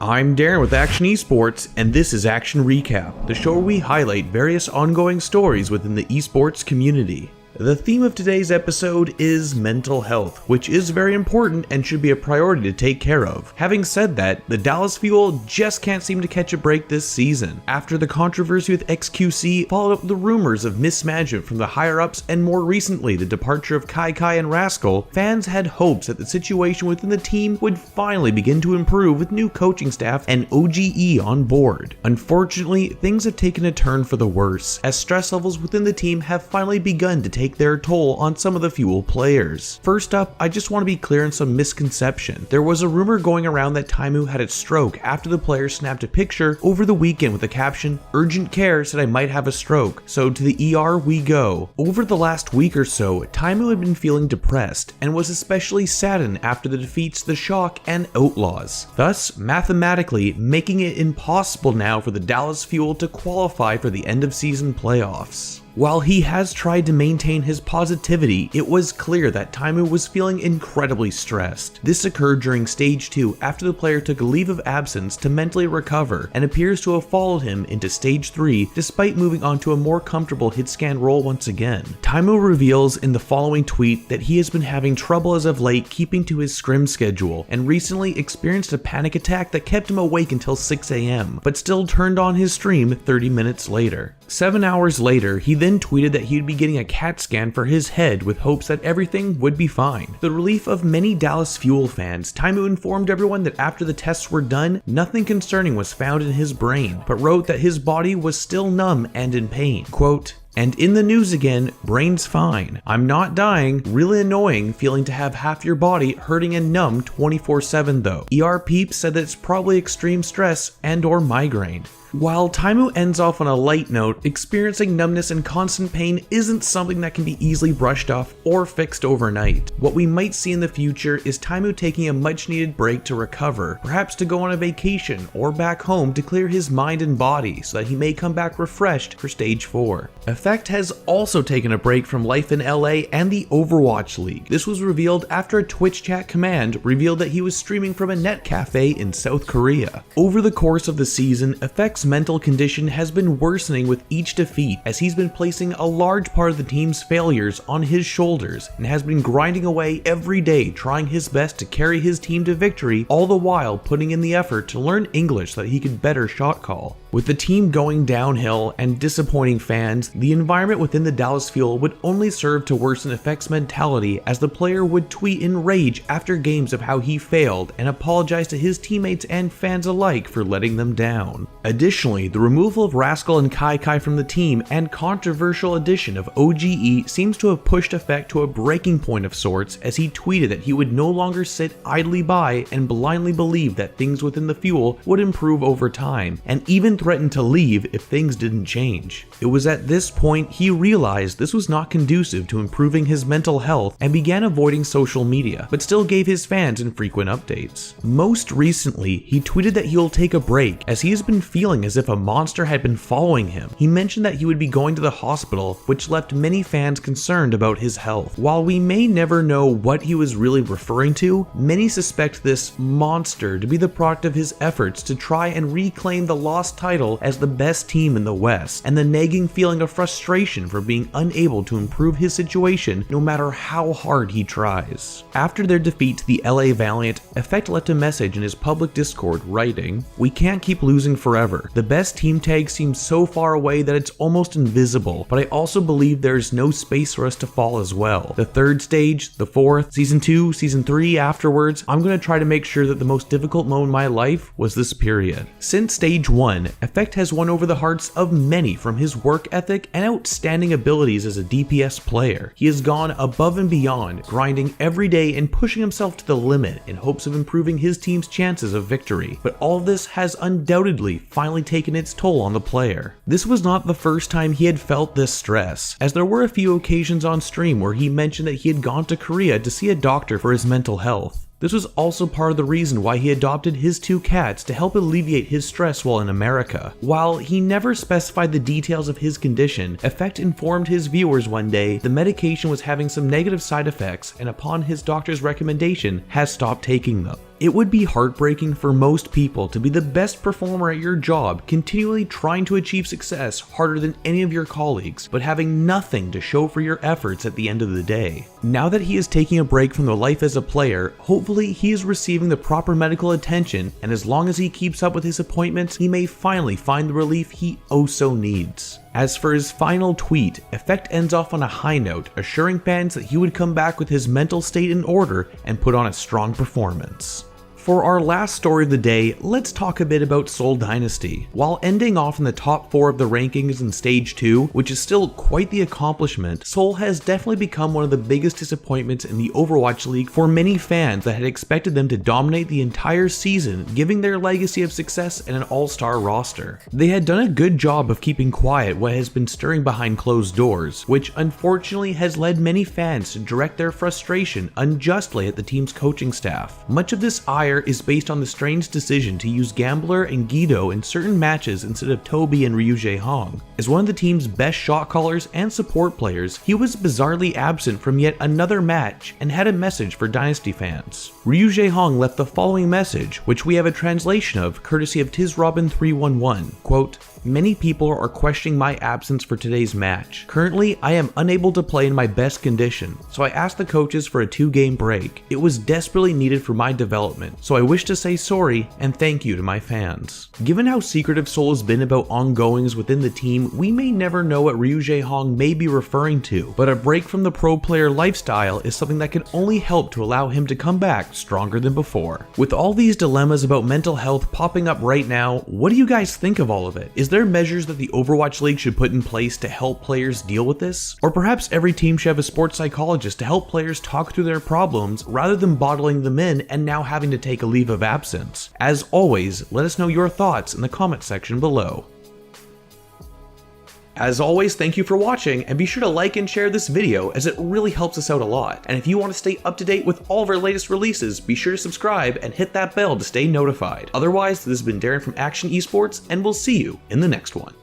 I'm Darren with Akshon Esports, and this is Action Recap, the show where we highlight various ongoing stories within the esports community. The theme of today's episode is mental health, which is very important and should be a priority to take care of. Having said that, the Dallas Fuel just can't seem to catch a break this season. After the controversy with XQC followed up the rumors of mismanagement from the higher-ups and more recently the departure of Kai and Rascal, fans had hopes that the situation within the team would finally begin to improve with new coaching staff and OGE on board. Unfortunately, things have taken a turn for the worse, as stress levels within the team have finally begun to take their toll on some of the Fuel players. First up, I just want to be clear on some misconception. There was a rumor going around that Taimou had a stroke after the player snapped a picture over the weekend with the caption, "Urgent care said I might have a stroke, so to the ER we go." Over the last week or so, Taimou had been feeling depressed and was especially saddened after the defeats the Shock and Outlaws, thus mathematically making it impossible now for the Dallas Fuel to qualify for the end of season playoffs. While he has tried to maintain his positivity, it was clear that Taimou was feeling incredibly stressed. This occurred during Stage 2 after the player took a leave of absence to mentally recover and appears to have followed him into Stage 3 despite moving on to a more comfortable hit scan role once again. Taimou reveals in the following tweet that he has been having trouble as of late keeping to his scrim schedule and recently experienced a panic attack that kept him awake until 6 AM, but still turned on his stream 30 minutes later. 7 hours later, he then tweeted that he would be getting a CAT scan for his head with hopes that everything would be fine. To the relief of many Dallas Fuel fans, Taimou informed everyone that after the tests were done, nothing concerning was found in his brain, but wrote that his body was still numb and in pain. Quote, "And in the news again, brain's fine. I'm not dying. Really annoying feeling to have half your body hurting and numb 24/7 though. ER peeps said that it's probably extreme stress and or migraine." While Taimou ends off on a light note, experiencing numbness and constant pain isn't something that can be easily brushed off or fixed overnight. What we might see in the future is Taimou taking a much needed break to recover, perhaps to go on a vacation or back home to clear his mind and body so that he may come back refreshed for Stage 4. Effect has also taken a break from life in LA and the Overwatch League. This was revealed after a Twitch chat command revealed that he was streaming from a net cafe in South Korea. Over the course of the season, Effect's mental condition has been worsening with each defeat as he's been placing a large part of the team's failures on his shoulders and has been grinding away every day trying his best to carry his team to victory, all the while putting in the effort to learn English so that he could better shot call. With the team going downhill and disappointing fans, the environment within the Dallas Fuel would only serve to worsen Effect's mentality as the player would tweet in rage after games of how he failed and apologize to his teammates and fans alike for letting them down. Additionally, the removal of Rascal and Kai from the team and controversial addition of OGE seems to have pushed Effect to a breaking point of sorts as he tweeted that he would no longer sit idly by and blindly believe that things within the Fuel would improve over time, and even threatened to leave if things didn't change. It was at this point he realized this was not conducive to improving his mental health and began avoiding social media, but still gave his fans infrequent updates. Most recently, he tweeted that he will take a break as he has been feeling as if a monster had been following him. He mentioned that he would be going to the hospital, which left many fans concerned about his health. While we may never know what he was really referring to, many suspect this monster to be the product of his efforts to try and reclaim the lost title as the best team in the West, and the nagging feeling of frustration for being unable to improve his situation no matter how hard he tries. After their defeat to the LA Valiant, Effect left a message in his public Discord writing, "We can't keep losing forever. The best team tag seems so far away that it's almost invisible, but I also believe there's no space for us to fall as well. The third stage, the fourth, season 2, season 3 afterwards, I'm going to try to make sure that the most difficult moment in my life was this period." Since Stage 1, Effect has won over the hearts of many from his work ethic and outstanding abilities as a DPS player. He has gone above and beyond, grinding every day and pushing himself to the limit in hopes of improving his team's chances of victory, but all of this has undoubtedly finally taken its toll on the player. This was not the first time he had felt this stress, as there were a few occasions on stream where he mentioned that he had gone to Korea to see a doctor for his mental health. This was also part of the reason why he adopted his 2 cats to help alleviate his stress while in America. While he never specified the details of his condition, Effect informed his viewers one day the medication was having some negative side effects and upon his doctor's recommendation has stopped taking them. It would be heartbreaking for most people to be the best performer at your job, continually trying to achieve success harder than any of your colleagues, but having nothing to show for your efforts at the end of the day. Now that he is taking a break from the life as a player, hopefully he is receiving the proper medical attention, and as long as he keeps up with his appointments, he may finally find the relief he oh so needs. As for his final tweet, Effect ends off on a high note, assuring fans that he would come back with his mental state in order and put on a strong performance. For our last story of the day, let's talk a bit about Seoul Dynasty. While ending off in the top 4 of the rankings in Stage 2, which is still quite the accomplishment, Seoul has definitely become one of the biggest disappointments in the Overwatch League for many fans that had expected them to dominate the entire season, giving their legacy of success and an all-star roster. They had done a good job of keeping quiet what has been stirring behind closed doors, which unfortunately has led many fans to direct their frustration unjustly at the team's coaching staff. Much of this ire is based on the strange decision to use Gambler and Guido in certain matches instead of Toby and ryujehong. As one of the team's best shot callers and support players, he was bizarrely absent from yet another match and had a message for Dynasty fans. Ryujehong left the following message, which we have a translation of courtesy of TizRobin311, quote, "Many people are questioning my absence for today's match. Currently, I am unable to play in my best condition, so I asked the coaches for a 2-game break. It was desperately needed for my development, so I wish to say sorry and thank you to my fans." Given how secretive Seoul has been about ongoings within the team, we may never know what ryujehong may be referring to, but a break from the pro player lifestyle is something that can only help to allow him to come back stronger than before. With all these dilemmas about mental health popping up right now, what do you guys think of all of it? Is there measures that the Overwatch League should put in place to help players deal with this? Or perhaps every team should have a sports psychologist to help players talk through their problems rather than bottling them in and now having to take a leave of absence? As always, let us know your thoughts in the comment section below. As always, thank you for watching, and be sure to like and share this video as it really helps us out a lot. And if you want to stay up to date with all of our latest releases, be sure to subscribe and hit that bell to stay notified. Otherwise, this has been Darren from Akshon Esports, and we'll see you in the next one.